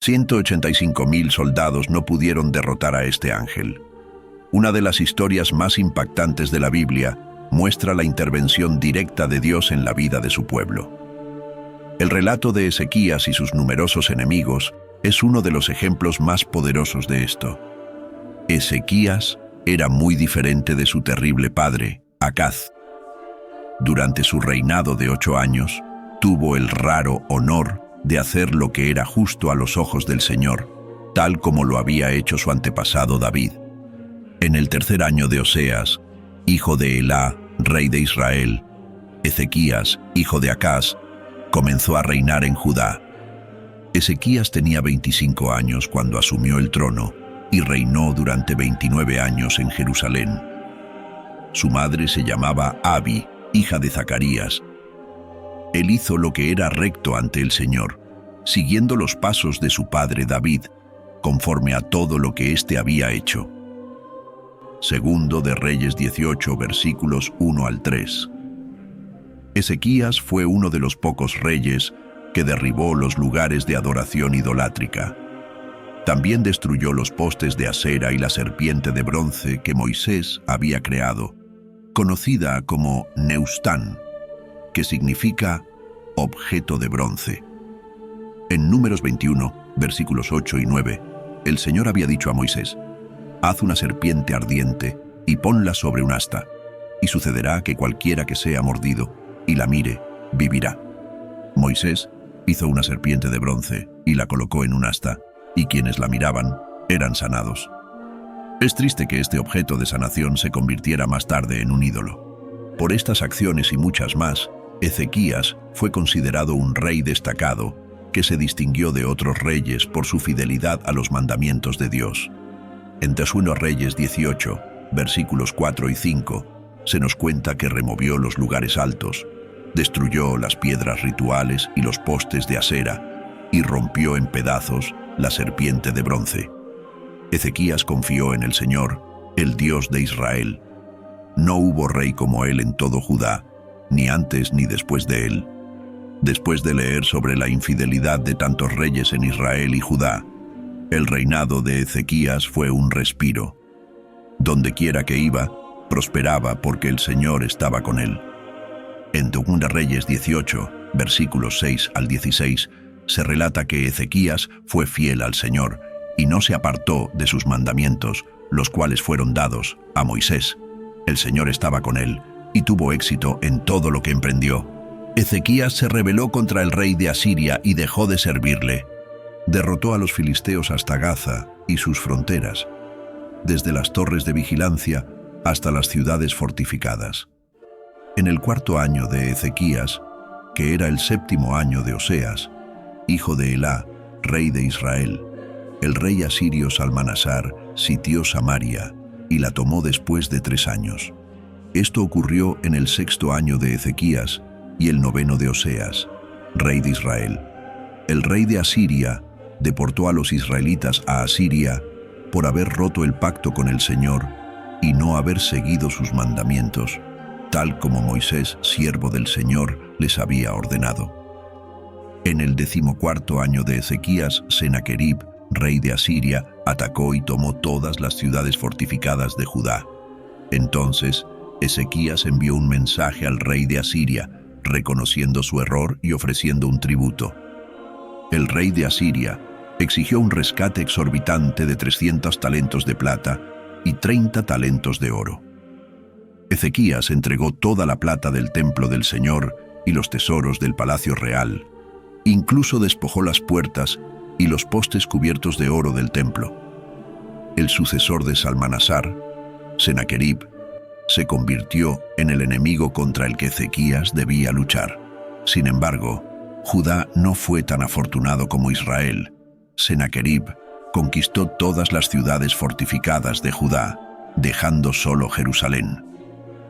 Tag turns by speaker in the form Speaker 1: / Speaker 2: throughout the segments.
Speaker 1: 185.000 soldados no pudieron derrotar a este ángel. Una de las historias más impactantes de la Biblia muestra la intervención directa de Dios en la vida de su pueblo. El relato de Ezequías y sus numerosos enemigos es uno de los ejemplos más poderosos de esto. Ezequías era muy diferente de su terrible padre, Acaz. Durante su reinado de 8 años, tuvo el raro honor de hacer lo que era justo a los ojos del Señor, tal como lo había hecho su antepasado David. En el tercer año de Oseas, hijo de Elá, rey de Israel, Ezequías, hijo de Acaz, comenzó a reinar en Judá. Ezequías tenía 25 años cuando asumió el trono y reinó durante 29 años en Jerusalén. Su madre se llamaba Abi, hija de Zacarías. Él hizo lo que era recto ante el Señor, siguiendo los pasos de su padre David, conforme a todo lo que éste había hecho. Segundo de Reyes 18, versículos 1 al 3. Ezequías fue uno de los pocos reyes que derribó los lugares de adoración idolátrica. También destruyó los postes de acera y la serpiente de bronce que Moisés había creado, conocida como Neustán, que significa objeto de bronce. En Números 21, versículos 8 y 9, el Señor había dicho a Moisés: «Haz una serpiente ardiente y ponla sobre un asta, y sucederá que cualquiera que sea mordido y la mire, vivirá». Moisés hizo una serpiente de bronce y la colocó en un asta, y quienes la miraban eran sanados. Es triste que este objeto de sanación se convirtiera más tarde en un ídolo. Por estas acciones y muchas más, Ezequías fue considerado un rey destacado que se distinguió de otros reyes por su fidelidad a los mandamientos de Dios. En Segundo Reyes 18, versículos 4 y 5, se nos cuenta que removió los lugares altos, destruyó las piedras rituales y los postes de acera, y rompió en pedazos la serpiente de bronce. Ezequías confió en el Señor, el Dios de Israel. No hubo rey como él en todo Judá, ni antes ni después de él. Después de leer sobre la infidelidad de tantos reyes en Israel y Judá, el reinado de Ezequías fue un respiro. Donde quiera que iba, prosperaba porque el Señor estaba con él. En Segundo Reyes 18, versículos 6 al 16, se relata que Ezequías fue fiel al Señor y no se apartó de sus mandamientos, los cuales fueron dados a Moisés. El Señor estaba con él y tuvo éxito en todo lo que emprendió. Ezequías se rebeló contra el rey de Asiria y dejó de servirle. Derrotó a los filisteos hasta Gaza y sus fronteras, desde las torres de vigilancia hasta las ciudades fortificadas. En el cuarto año de Ezequías, que era el séptimo año de Oseas, hijo de Elá, rey de Israel, el rey asirio Salmanasar sitió Samaria y la tomó después de 3 años. Esto ocurrió en el sexto año de Ezequías y el noveno de Oseas, rey de Israel. El rey de Asiria deportó a los israelitas a Asiria por haber roto el pacto con el Señor y no haber seguido sus mandamientos, tal como Moisés, siervo del Señor, les había ordenado. En el 14º año de Ezequías, Senaquerib, rey de Asiria, atacó y tomó todas las ciudades fortificadas de Judá. Entonces, Ezequías envió un mensaje al rey de Asiria, reconociendo su error y ofreciendo un tributo. El rey de Asiria exigió un rescate exorbitante de 300 talentos de plata y 30 talentos de oro. Ezequías entregó toda la plata del templo del Señor y los tesoros del palacio real. Incluso despojó las puertas y los postes cubiertos de oro del templo. El sucesor de Salmanasar, Senaquerib, se convirtió en el enemigo contra el que Ezequías debía luchar. Sin embargo, Judá no fue tan afortunado como Israel. Senaquerib conquistó todas las ciudades fortificadas de Judá, dejando solo Jerusalén.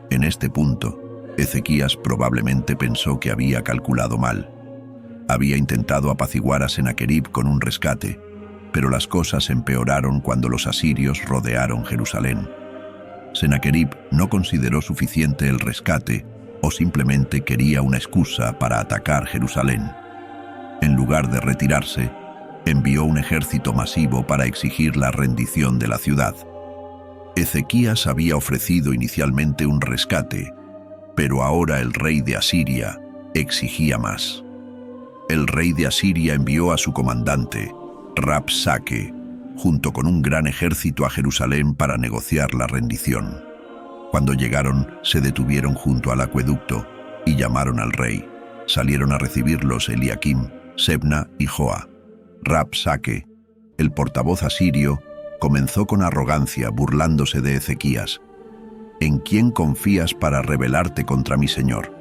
Speaker 1: En este punto, Ezequías probablemente pensó que había calculado mal. Había intentado apaciguar a Senaquerib con un rescate, pero las cosas empeoraron cuando los asirios rodearon Jerusalén. Senaquerib no consideró suficiente el rescate o simplemente quería una excusa para atacar Jerusalén. En lugar de retirarse, envió un ejército masivo para exigir la rendición de la ciudad. Ezequías había ofrecido inicialmente un rescate, pero ahora el rey de Asiria exigía más. El rey de Asiria envió a su comandante, Rabsaque, junto con un gran ejército a Jerusalén para negociar la rendición. Cuando llegaron, se detuvieron junto al acueducto y llamaron al rey. Salieron a recibirlos Eliakim, Sebna y Joa. Rabsaque, el portavoz asirio, comenzó con arrogancia, burlándose de Ezequías. ¿En quién confías para rebelarte contra mi señor?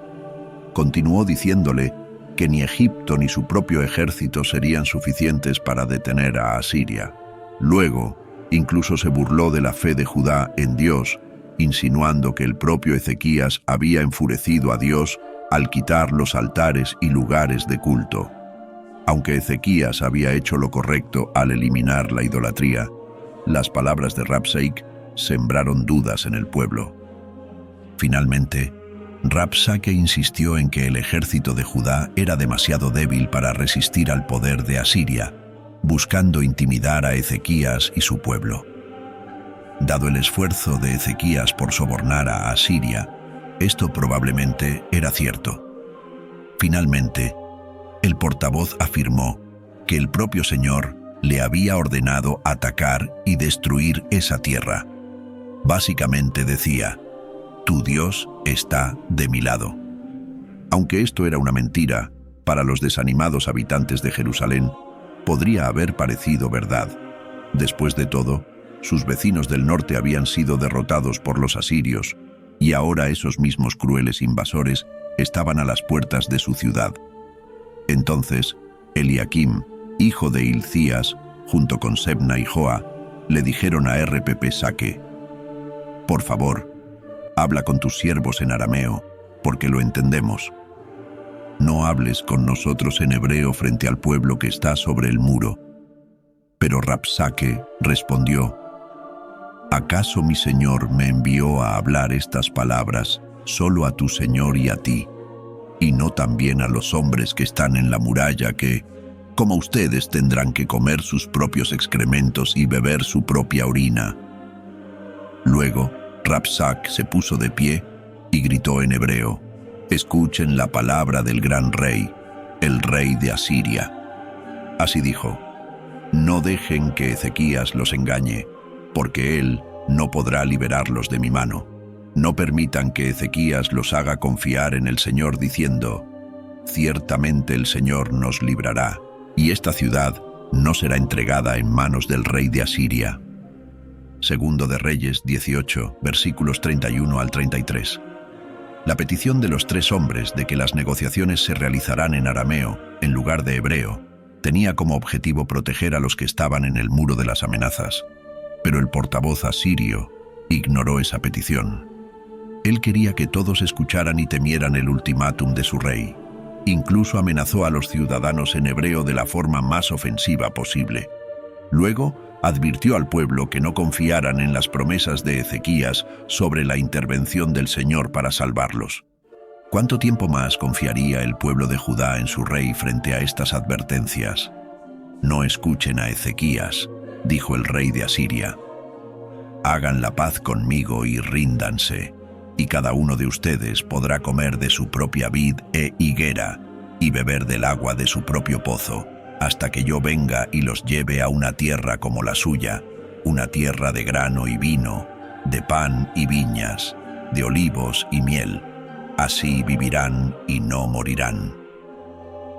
Speaker 1: Continuó diciéndole que ni Egipto ni su propio ejército serían suficientes para detener a Asiria. Luego, incluso se burló de la fe de Judá en Dios, insinuando que el propio Ezequías había enfurecido a Dios al quitar los altares y lugares de culto. Aunque Ezequías había hecho lo correcto al eliminar la idolatría, las palabras de Rabsaque sembraron dudas en el pueblo. Finalmente, Rabsaque insistió en que el ejército de Judá era demasiado débil para resistir al poder de Asiria, buscando intimidar a Ezequías y su pueblo. Dado el esfuerzo de Ezequías por sobornar a Asiria, esto probablemente era cierto. Finalmente, el portavoz afirmó que el propio Señor le había ordenado atacar y destruir esa tierra. Básicamente decía: «Tu Dios está de mi lado». Aunque esto era una mentira, para los desanimados habitantes de Jerusalén, podría haber parecido verdad. Después de todo, sus vecinos del norte habían sido derrotados por los asirios, y ahora esos mismos crueles invasores estaban a las puertas de su ciudad. Entonces, Eliakim, hijo de Hilcías, junto con Sebna y Joa, le dijeron a Rabsaque: «Por favor, habla con tus siervos en arameo, porque lo entendemos. No hables con nosotros en hebreo frente al pueblo que está sobre el muro». Pero Rabsaque respondió: «¿Acaso mi señor me envió a hablar estas palabras solo a tu señor y a ti, y no también a los hombres que están en la muralla que, como ustedes, tendrán que comer sus propios excrementos y beber su propia orina?» Luego, Rabsaque se puso de pie y gritó en hebreo: «Escuchen la palabra del gran rey, el rey de Asiria». Así dijo: «No dejen que Ezequías los engañe, porque él no podrá liberarlos de mi mano. No permitan que Ezequías los haga confiar en el Señor diciendo: ciertamente el Señor nos librará, y esta ciudad no será entregada en manos del rey de Asiria». Segundo de Reyes 18, versículos 31 al 33. La petición de los tres hombres de que las negociaciones se realizarán en arameo en lugar de hebreo tenía como objetivo proteger a los que estaban en el muro de las amenazas, pero el portavoz asirio ignoró esa petición. Él quería que todos escucharan y temieran el ultimátum de su rey. Incluso amenazó a los ciudadanos en hebreo de la forma más ofensiva posible. Luego, advirtió al pueblo que no confiaran en las promesas de Ezequías sobre la intervención del Señor para salvarlos. ¿Cuánto tiempo más confiaría el pueblo de Judá en su rey frente a estas advertencias? «No escuchen a Ezequías», dijo el rey de Asiria. «Hagan la paz conmigo y ríndanse, y cada uno de ustedes podrá comer de su propia vid e higuera y beber del agua de su propio pozo, hasta que yo venga y los lleve a una tierra como la suya, una tierra de grano y vino, de pan y viñas, de olivos y miel. Así vivirán y no morirán».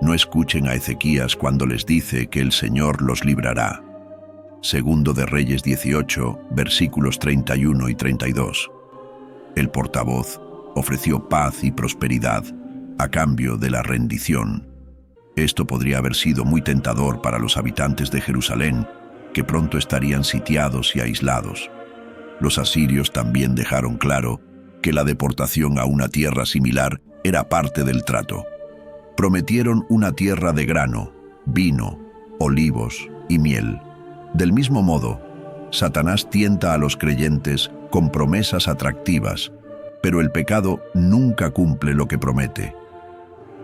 Speaker 1: No escuchen a Ezequías cuando les dice que el Señor los librará. Segundo de Reyes 18, versículos 31 y 32. El portavoz ofreció paz y prosperidad a cambio de la rendición. Esto podría haber sido muy tentador para los habitantes de Jerusalén, que pronto estarían sitiados y aislados. Los asirios también dejaron claro que la deportación a una tierra similar era parte del trato. Prometieron una tierra de grano, vino, olivos y miel. Del mismo modo, Satanás tienta a los creyentes con promesas atractivas, pero el pecado nunca cumple lo que promete.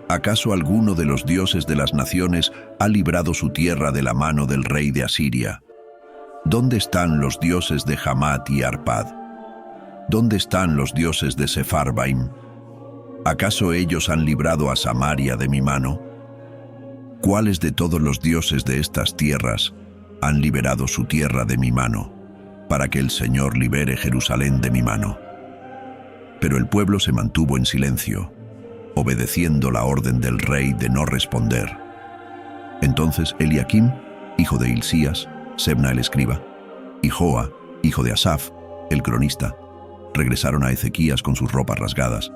Speaker 1: ¿Acaso alguno de los dioses de las naciones ha librado su tierra de la mano del rey de Asiria? ¿Dónde están los dioses de Hamat y Arpad? ¿Dónde están los dioses de Sepharvaim? ¿Acaso ellos han librado a Samaria de mi mano? ¿Cuáles de todos los dioses de estas tierras han liberado su tierra de mi mano, para que el Señor libere Jerusalén de mi mano? Pero el pueblo se mantuvo en silencio, obedeciendo la orden del rey de no responder. Entonces Eliakim, hijo de Hilcías, Sebna el escriba, y Joa, hijo de Asaf, el cronista, regresaron a Ezequías con sus ropas rasgadas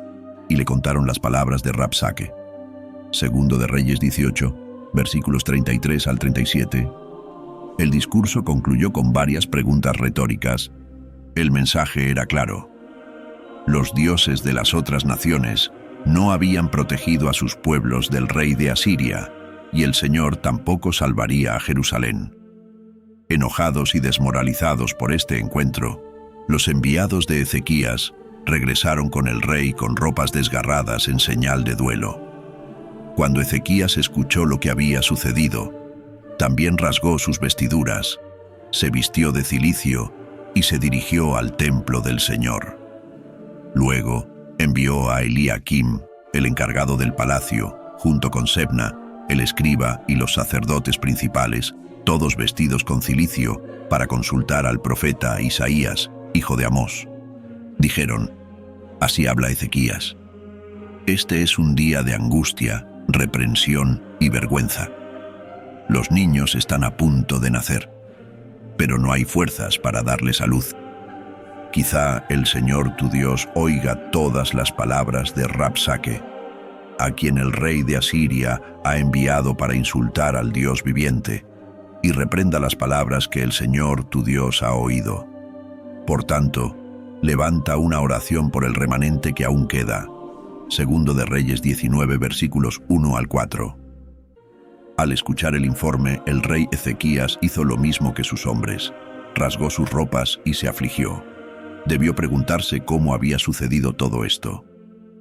Speaker 1: y le contaron las palabras de Rabsaque. Segundo de Reyes 18, versículos 33 al 37. El discurso concluyó con varias preguntas retóricas. El mensaje era claro. Los dioses de las otras naciones no habían protegido a sus pueblos del rey de Asiria, y el Señor tampoco salvaría a Jerusalén. Enojados y desmoralizados por este encuentro, los enviados de Ezequías regresaron con el rey con ropas desgarradas en señal de duelo. Cuando Ezequías escuchó lo que había sucedido, también rasgó sus vestiduras, se vistió de cilicio y se dirigió al templo del Señor. Luego envió a Eliakim, el encargado del palacio, junto con Sebna, el escriba y los sacerdotes principales, todos vestidos con cilicio, para consultar al profeta Isaías, hijo de Amós. Dijeron: así habla Ezequías. Este es un día de angustia, reprensión y vergüenza. Los niños están a punto de nacer, pero no hay fuerzas para darles a luz. Quizá el Señor tu Dios oiga todas las palabras de Rabsaque, a quien el rey de Asiria ha enviado para insultar al Dios viviente, y reprenda las palabras que el Señor tu Dios ha oído. Por tanto, levanta una oración por el remanente que aún queda. Segundo de Reyes 19, versículos 1 al 4. Al escuchar el informe, el rey Ezequías hizo lo mismo que sus hombres. Rasgó sus ropas y se afligió. Debió preguntarse cómo había sucedido todo esto.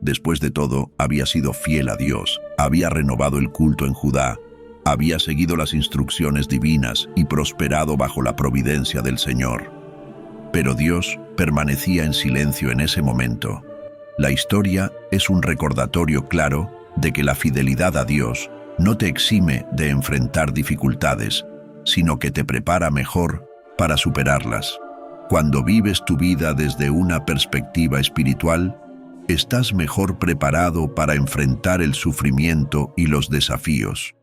Speaker 1: Después de todo, había sido fiel a Dios, había renovado el culto en Judá, había seguido las instrucciones divinas y prosperado bajo la providencia del Señor. Pero Dios permanecía en silencio en ese momento. La historia es un recordatorio claro de que la fidelidad a Dios no te exime de enfrentar dificultades, sino que te prepara mejor para superarlas. Cuando vives tu vida desde una perspectiva espiritual, estás mejor preparado para enfrentar el sufrimiento y los desafíos.